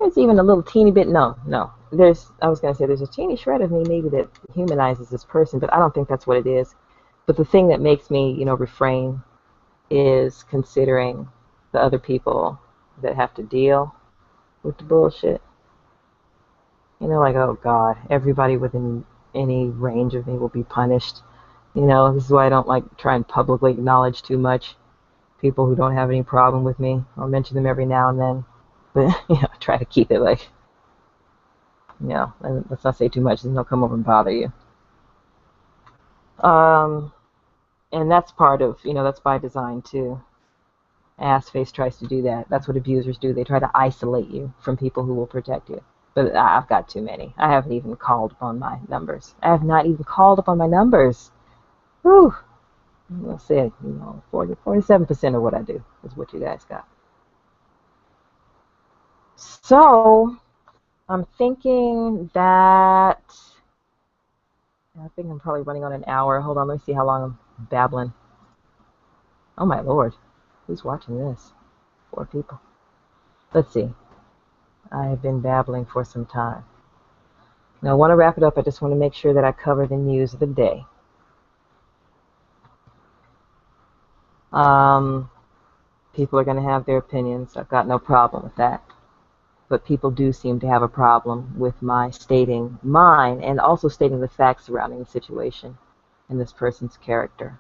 There's even a little teeny bit, no. I was going to say there's a teeny shred of me maybe that humanizes this person, but I don't think that's what it is. But the thing that makes me, refrain is considering the other people that have to deal with the bullshit. You know, like, oh God, everybody within any range of me will be punished. You know, this is why I don't like try and publicly acknowledge too much people who don't have any problem with me. I'll mention them every now and then, but you know, try to keep it like, you know, let's not say too much, then they'll come over and bother you. Um, and that's part of, you know, that's by design too. Assface tries to do that. That's what abusers do. They try to isolate you from people who will protect you. But I've got too many. I haven't even called upon my numbers. I have not even called upon my numbers. Whew. I'll say, you know, 47% of what I do is what you guys got. So, I'm thinking that, I think I'm probably running on an hour. Hold on, let me see how long I'm babbling. Oh my lord, who's watching this? 4 people. Let's see. I've been babbling for some time. Now, I want to wrap it up. I just want to make sure that I cover the news of the day. People are going to have their opinions. I've got no problem with that. But people do seem to have a problem with my stating mine and also stating the facts surrounding the situation and this person's character.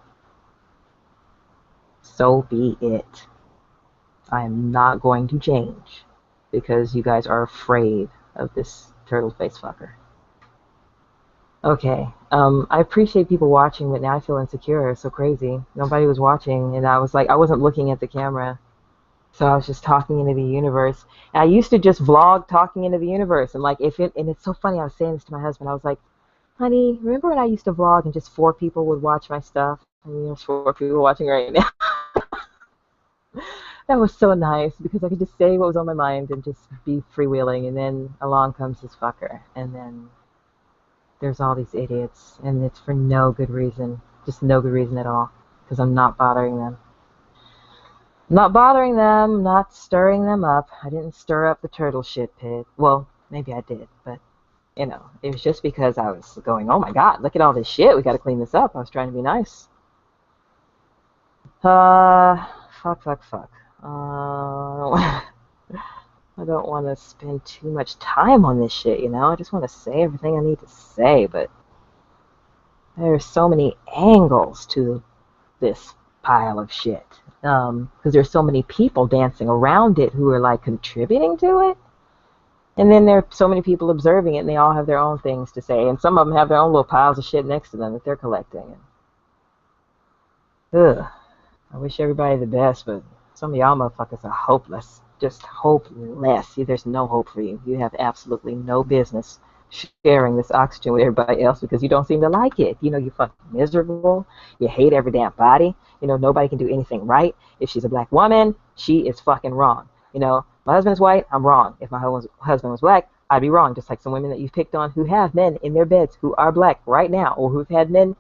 So be it. I am not going to change because you guys are afraid of this turtle face fucker. Okay, I appreciate people watching, but now I feel insecure. It's so crazy. Nobody was watching, and I was like, I wasn't looking at the camera, so I was just talking into the universe. And I used to just vlog talking into the universe, and like, and it's so funny. I was saying this to my husband. I was like, honey, remember when I used to vlog and just 4 people would watch my stuff? I mean, there's 4 people watching right now. That was so nice because I could just say what was on my mind and just be freewheeling, and then along comes this fucker, and then there's all these idiots, and it's for no good reason, just no good reason at all, because I'm not bothering them. Not bothering them, not stirring them up. I didn't stir up the turtle shit pit. Well, maybe I did, but, you know, it was just because I was going, oh my God, look at all this shit, we gotta clean this up. I was trying to be nice. Fuck. I don't want to spend too much time on this shit, you know? I just want to say everything I need to say, but there's so many angles to this pile of shit. Because there's so many people dancing around it who are, like, contributing to it. And then there are so many people observing it, and they all have their own things to say. And some of them have their own little piles of shit next to them that they're collecting. Ugh. I wish everybody the best, but some of y'all motherfuckers are hopeless. Just hopeless. See, there's no hope for you. You have absolutely no business sharing this oxygen with everybody else because you don't seem to like it. You know, you're fucking miserable. You hate every damn body. You know, nobody can do anything right. If she's a black woman, she is fucking wrong. You know, my husband's white, I'm wrong. If my husband was black, I'd be wrong. Just like some women that you've picked on who have men in their beds who are black right now, or who've had men,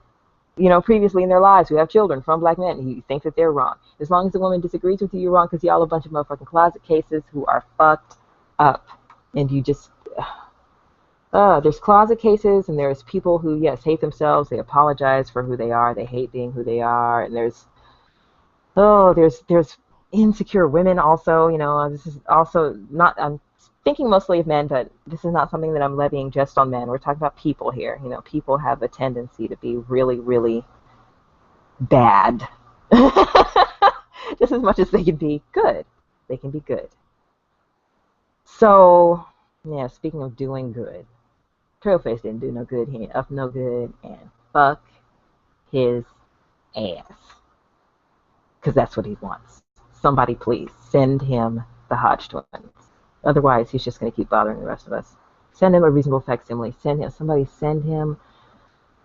you know, previously in their lives who have children from black men, and you think that they're wrong. As long as the woman disagrees with you, you're wrong because y'all a bunch of motherfucking closet cases who are fucked up. And you just, there's closet cases, and there's people who, yes, hate themselves. They apologize for who they are. They hate being who they are. And there's insecure women also. You know, this is also not, I'm thinking mostly of men, but this is not something that I'm levying just on men. We're talking about people here. You know, people have a tendency to be really, really bad. Just as much as they can be good. They can be good. So, yeah, speaking of doing good, Trailface didn't do no good. He ain't up no good, and fuck his ass. Because that's what he wants. Somebody please send him the Hodge twins. Otherwise, he's just going to keep bothering the rest of us. Send him a reasonable facsimile. Somebody send him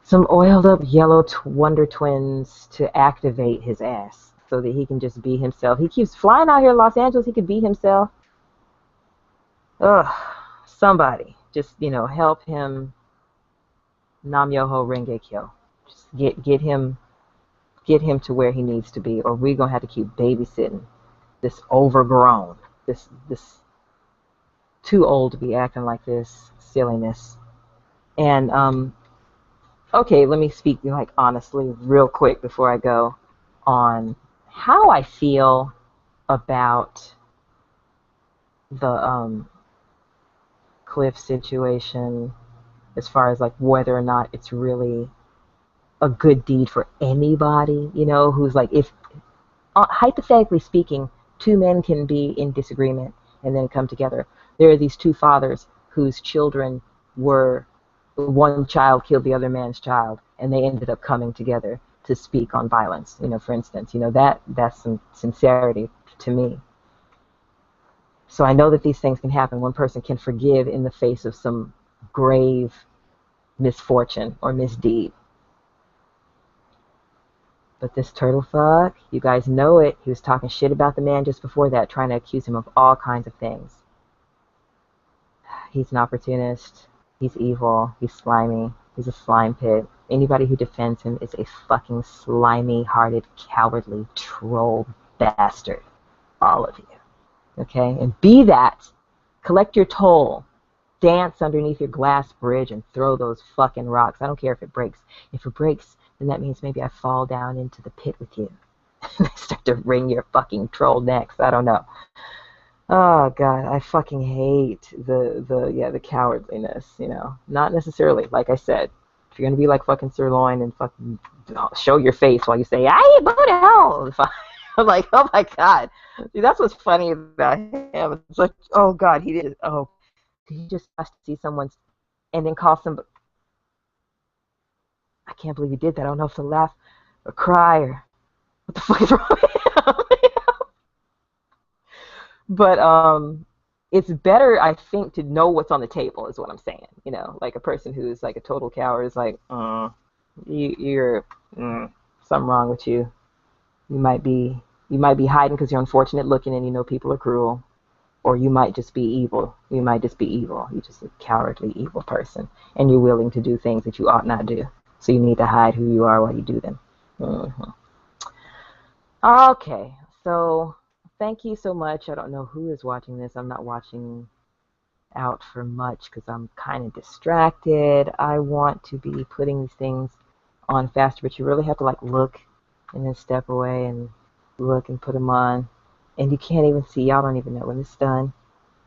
some oiled up yellow Wonder Twins to activate his ass so that he can just be himself. He keeps flying out here in Los Angeles. He could be himself. Ugh. Somebody just, you know, help him. Nam Yoho Renge Kyo. Just get him to where he needs to be, or we're gonna have to keep babysitting this overgrown, this too old to be acting like this silliness. And okay, let me speak like honestly real quick before I go on how I feel about the Cliff situation, as far as like whether or not it's really a good deed for anybody, you know, who's like, if hypothetically speaking, two men can be in disagreement and then come together. There are these two fathers whose children were, one child killed the other man's child, and they ended up coming together to speak on violence. You know, for instance, you know, that's some sincerity to me. So I know that these things can happen. One person can forgive in the face of some grave misfortune or misdeed. But this turtle fuck, you guys know it. He was talking shit about the man just before that, trying to accuse him of all kinds of things. He's an opportunist. He's evil. He's slimy. He's a slime pit. Anybody who defends him is a fucking slimy-hearted, cowardly troll bastard. All of you. Okay? And be that. Collect your toll. Dance underneath your glass bridge and throw those fucking rocks. I don't care if it breaks. If it breaks, then that means maybe I fall down into the pit with you. And I start to wring your fucking troll necks. I don't know. Oh God, I fucking hate the cowardliness, you know. Not necessarily, like I said, if you're gonna be like fucking sirloin and fucking show your face while you say, "I go to hell," I'm like, oh my God, see, that's what's funny about him. It's like, oh God, he did. Oh, he just has to see someone's and then call somebody. I can't believe he did that. I don't know if to laugh or cry or what the fuck is wrong with him. But it's better, I think, to know what's on the table is what I'm saying. You know, like a person who's like a total coward is like, you're something wrong with you. You might be hiding because you're unfortunate looking and you know people are cruel, or you might just be evil. You might just be evil. You're just a cowardly, evil person, and you're willing to do things that you ought not do. So you need to hide who you are while you do them. Mm-hmm. Okay, so thank you so much. I don't know who is watching this. I'm not watching out for much because I'm kind of distracted. I want to be putting these things on faster, but you really have to like look and then step away and look and put them on. And you can't even see. Y'all don't even know when it's done.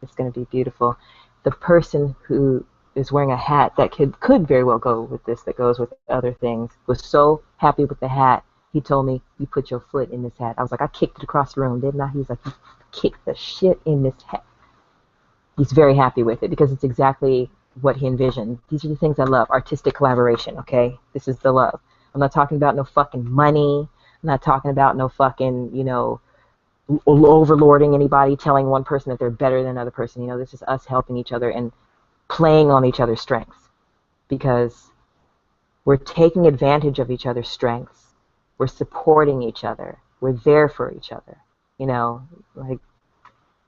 It's going to be beautiful. The person who is wearing a hat that could very well go with this, that goes with other things, was so happy with the hat. He told me, "You put your foot in this hat." I was like, "I kicked it across the room, didn't I?" He was like, "You kicked the shit in this hat." He's very happy with it because it's exactly what he envisioned. These are the things I love. Artistic collaboration, okay? This is the love. I'm not talking about no fucking money. I'm not talking about no fucking, you know, overlording anybody, telling one person that they're better than another person. You know, this is us helping each other and playing on each other's strengths, because we're taking advantage of each other's strengths. We're supporting each other. We're there for each other. You know, like,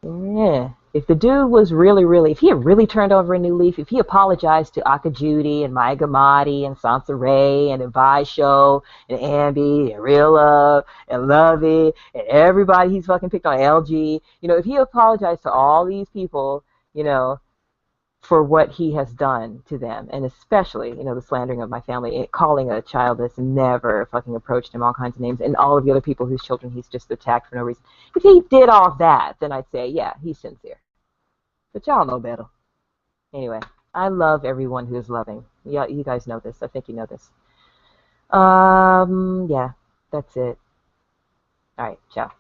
yeah. If the dude was really, if he had really turned over a new leaf, if he apologized to Aka Judy and Maya Gamadi and Sansa Ray and Abai Show and Ambi and Real Love and Lovey and everybody he's fucking picked on, LG, you know, if he apologized to all these people, you know, for what he has done to them, and especially, you know, the slandering of my family, calling a child that's never fucking approached him all kinds of names, and all of the other people whose children he's just attacked for no reason. If he did all that, then I'd say, yeah, he's sincere. But y'all know better. Anyway, I love everyone who is loving. Yeah, you guys know this. I think you know this. Yeah, that's it. All right, ciao.